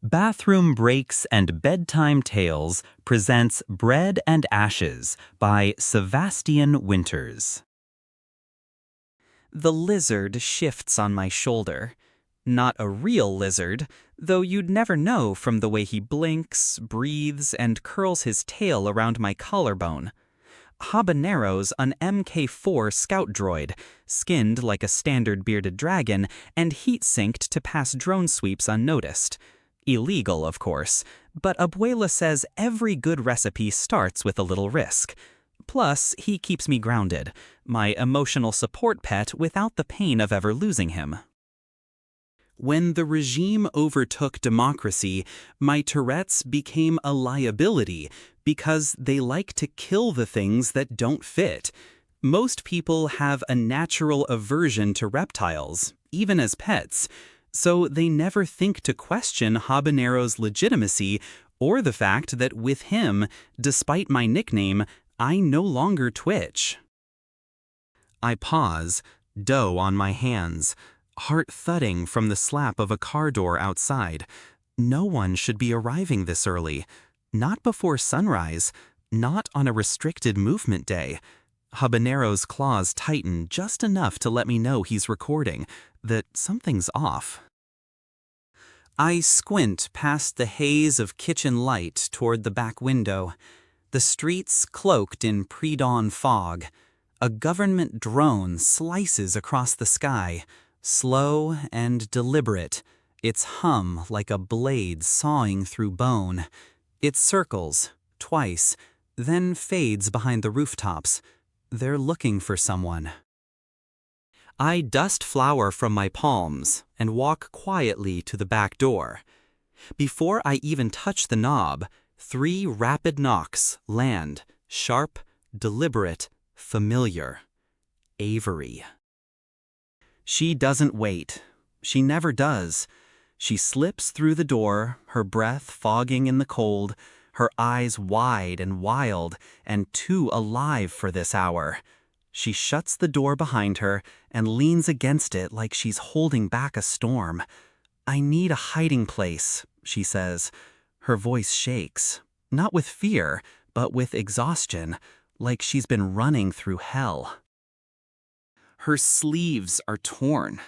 Bathroom Breaks and Bedtime Tales presents Bread and Ashes by Sevastian Winters. The lizard shifts on my shoulder. Not a real lizard, though you'd never know from the way he blinks, breathes, and curls his tail around my collarbone. Habanero's an MK4 scout droid, skinned like a standard bearded dragon, and heat-synced to pass drone sweeps unnoticed. Illegal, of course, but Abuela says every good recipe starts with a little risk. Plus, he keeps me grounded, my emotional support pet without the pain of ever losing him. When the regime overtook democracy, my Tourette's became a liability because they like to kill the things that don't fit. Most people have a natural aversion to reptiles, even as pets, so they never think to question Habanero's legitimacy or the fact that with him, despite my nickname, I no longer twitch. I pause, dough on my hands, heart thudding from the slap of a car door outside. No one should be arriving this early. Not before sunrise, not on a restricted movement day. Habanero's claws tighten just enough to let me know he's recording, that something's off. I squint past the haze of kitchen light toward the back window. The streets cloaked in pre-dawn fog. A government drone slices across the sky, slow and deliberate, its hum like a blade sawing through bone. It circles, twice, then fades behind the rooftops. They're looking for someone. I dust flour from my palms and walk quietly to the back door. Before I even touch the knob, 3 rapid knocks land, sharp, deliberate, familiar. Avery. She doesn't wait. She never does. She slips through the door, her breath fogging in the cold, her eyes wide and wild and too alive for this hour. She shuts the door behind her and leans against it like she's holding back a storm. "I need a hiding place," she says. Her voice shakes, not with fear, but with exhaustion, like she's been running through hell. Her sleeves are torn,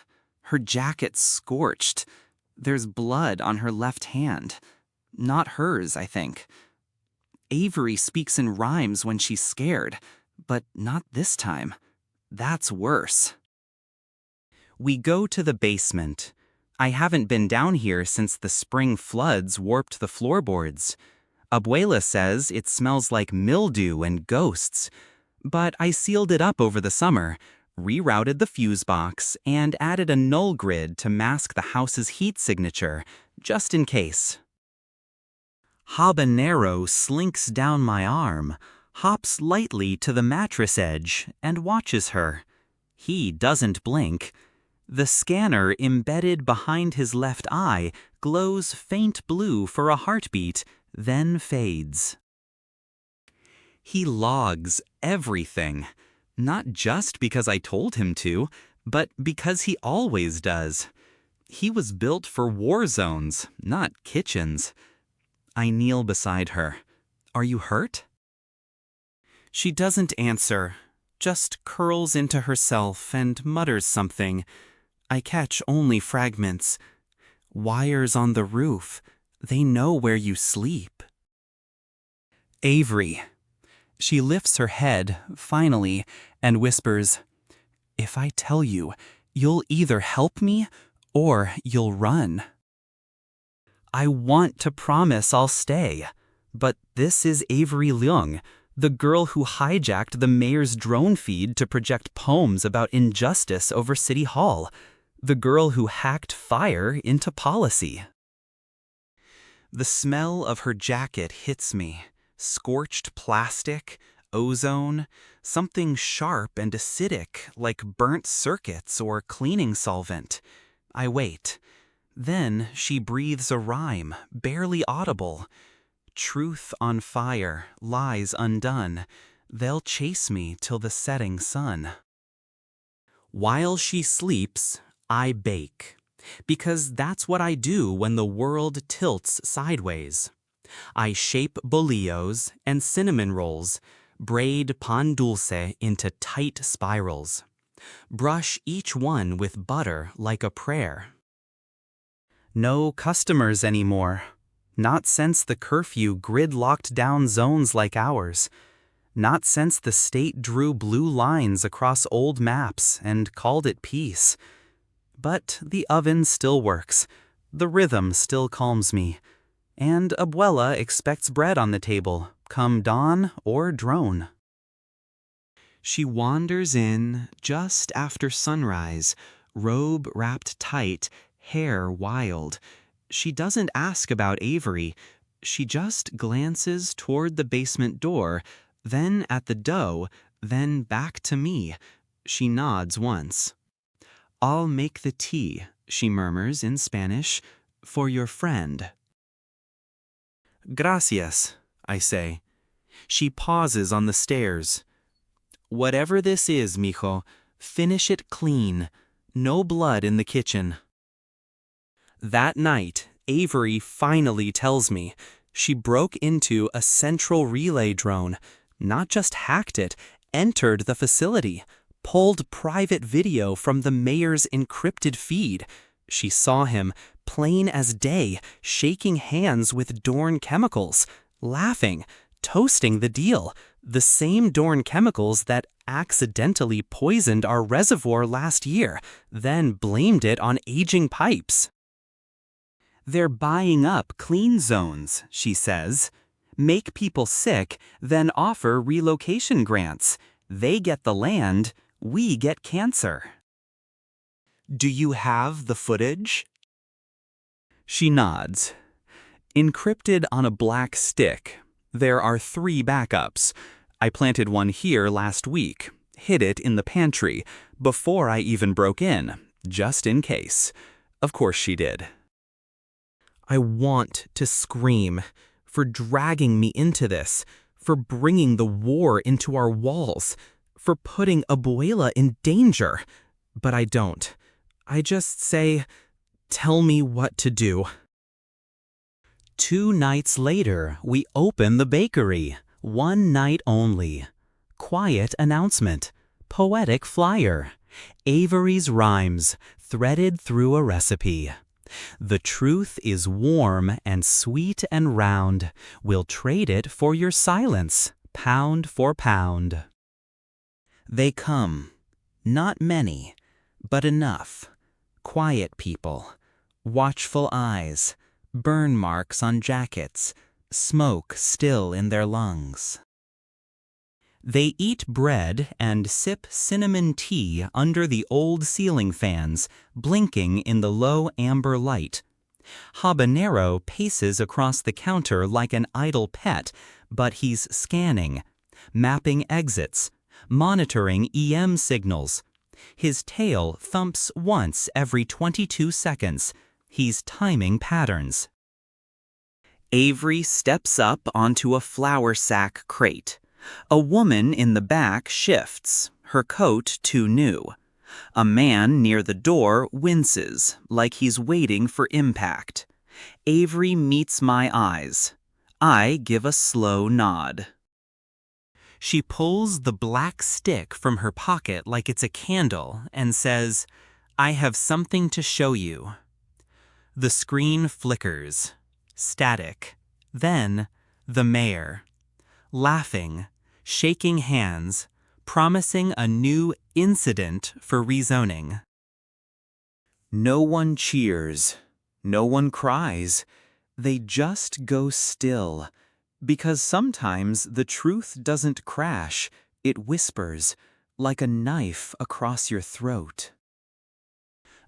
her jacket scorched. There's blood on her left hand. Not hers, I think. Avery speaks in rhymes when she's scared, but not this time. That's worse. We go to the basement. I haven't been down here since the spring floods warped the floorboards. Abuela says it smells like mildew and ghosts, but I sealed it up over the summer, rerouted the fuse box, and added a null grid to mask the house's heat signature, just in case. Habanero slinks down my arm, hops lightly to the mattress edge, and watches her. He doesn't blink. The scanner embedded behind his left eye glows faint blue for a heartbeat, then fades. He logs everything, not just because I told him to, but because he always does. He was built for war zones, not kitchens. I kneel beside her. "Are you hurt?" She doesn't answer, just curls into herself and mutters something. I catch only fragments. "Wires on the roof. They know where you sleep." Avery. She lifts her head, finally, and whispers, "If I tell you, you'll either help me or you'll run." I want to promise I'll stay, but this is Avery Leung, the girl who hijacked the mayor's drone feed to project poems about injustice over City Hall, the girl who hacked fire into policy. The smell of her jacket hits me, scorched plastic, ozone, something sharp and acidic like burnt circuits or cleaning solvent. I wait. Then she breathes a rhyme, barely audible. "Truth on fire, lies undone. They'll chase me till the setting sun." While she sleeps, I bake. Because that's what I do when the world tilts sideways. I shape bolillos and cinnamon rolls, braid pan dulce into tight spirals, brush each one with butter like a prayer. No customers anymore. Not since the curfew grid-locked down zones like ours. Not since the state drew blue lines across old maps and called it peace. But the oven still works. The rhythm still calms me. And Abuela expects bread on the table, come dawn or drone. She wanders in just after sunrise, robe wrapped tight, hair wild. She doesn't ask about Avery. She just glances toward the basement door, then at the dough, then back to me. She nods once. "I'll make the tea," she murmurs in Spanish, "for your friend." "Gracias," I say. She pauses on the stairs. "Whatever this is, mijo, finish it clean. No blood in the kitchen." That night, Avery finally tells me she broke into a central relay drone, not just hacked it, entered the facility, pulled private video from the mayor's encrypted feed. She saw him, plain as day, shaking hands with Dorn Chemicals, laughing, toasting the deal, the same Dorn Chemicals that accidentally poisoned our reservoir last year, then blamed it on aging pipes. "They're buying up clean zones," she says. "Make people sick, then offer relocation grants. They get the land, we get cancer." "Do you have the footage?" She nods. "Encrypted on a black stick. There are 3 backups. I planted one here last week, hid it in the pantry, before I even broke in, just in case." Of course she did. I want to scream for dragging me into this, for bringing the war into our walls, for putting Abuela in danger. But I don't. I just say, "Tell me what to do." 2 nights later, we open the bakery. 1 night only. Quiet announcement. Poetic flyer. Avery's rhymes, threaded through a recipe. "The truth is warm and sweet and round. We'll trade it for your silence, pound for pound." They come. Not many, but enough. Quiet people. Watchful eyes. Burn marks on jackets. Smoke still in their lungs. They eat bread and sip cinnamon tea under the old ceiling fans, blinking in the low amber light. Habanero paces across the counter like an idle pet, but he's scanning, mapping exits, monitoring EM signals. His tail thumps once every 22 seconds. He's timing patterns. Avery steps up onto a flour sack crate. A woman in the back shifts, her coat too new. A man near the door winces, like he's waiting for impact. Avery meets my eyes. I give a slow nod. She pulls the black stick from her pocket like it's a candle and says, "I have something to show you." The screen flickers. Static. Then, the mayor. Laughing, shaking hands, promising a new incident for rezoning. No one cheers. No one cries. They just go still. Because sometimes the truth doesn't crash. It whispers, like a knife across your throat.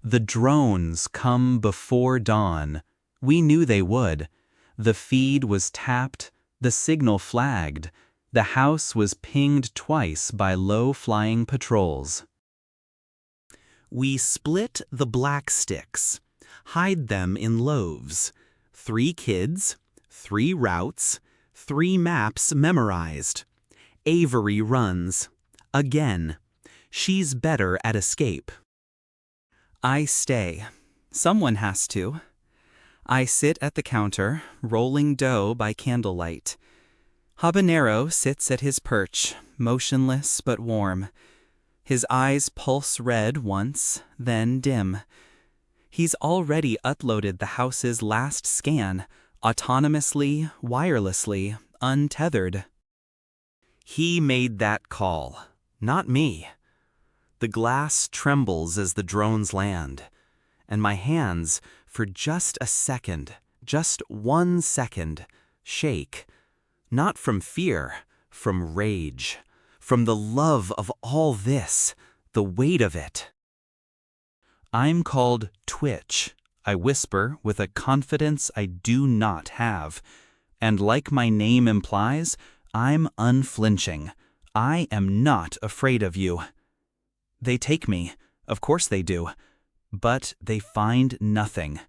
The drones come before dawn. We knew they would. The feed was tapped, the signal flagged. The house was pinged twice by low-flying patrols. We split the black sticks, hide them in loaves. 3 kids, 3 routes, 3 maps memorized. Avery runs. Again. She's better at escape. I stay. Someone has to. I sit at the counter, rolling dough by candlelight. Habanero sits at his perch, motionless but warm. His eyes pulse red once, then dim. He's already uploaded the house's last scan, autonomously, wirelessly, untethered. He made that call, not me. The glass trembles as the drones land, and my hands, for just a second, just 1 second, shake. Not from fear, from rage, from the love of all this, the weight of it. I'm called Twitch, I whisper with a confidence I do not have. And like my name implies, I'm unflinching. I am not afraid of you. They take me, of course they do. But they find nothing.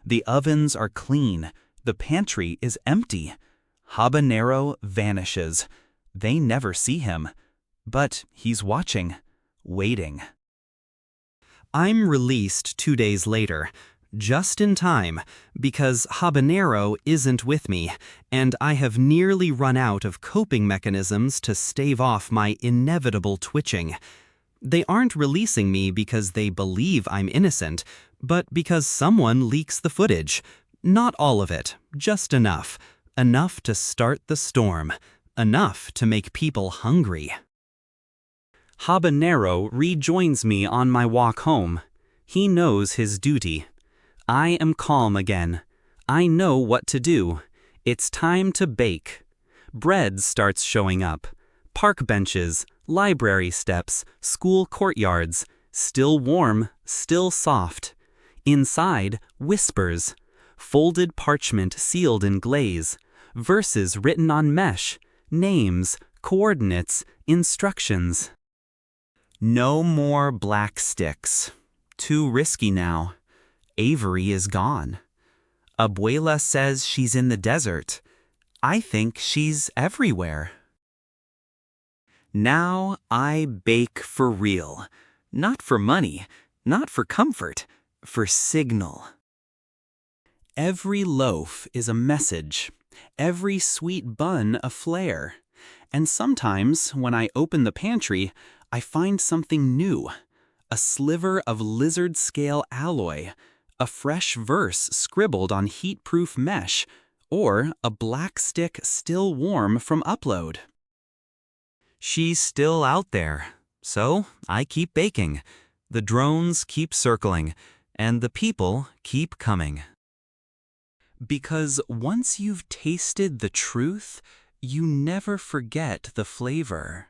The ovens are clean. The pantry is empty. Habanero vanishes. They never see him. But he's watching, waiting. I'm released 2 days later, just in time, because Habanero isn't with me, and I have nearly run out of coping mechanisms to stave off my inevitable twitching. They aren't releasing me because they believe I'm innocent, but because someone leaks the footage. Not all of it, just enough. Enough to start the storm. Enough to make people hungry. Habanero rejoins me on my walk home. He knows his duty. I am calm again. I know what to do. It's time to bake. Bread starts showing up. Park benches, library steps, school courtyards. Still warm, still soft. Inside, whispers. Folded parchment sealed in glaze. Verses written on mesh. Names, coordinates, instructions. No more black sticks. Too risky now. Avery is gone. Abuela says she's in the desert. I think she's everywhere. Now I bake for real. Not for money, not for comfort, for signal. Every loaf is a message. Every sweet bun a flare. And sometimes, when I open the pantry, I find something new. A sliver of lizard-scale alloy, a fresh verse scribbled on heat-proof mesh, or a black stick still warm from upload. She's still out there, so I keep baking. The drones keep circling, and the people keep coming. Because once you've tasted the truth, you never forget the flavor.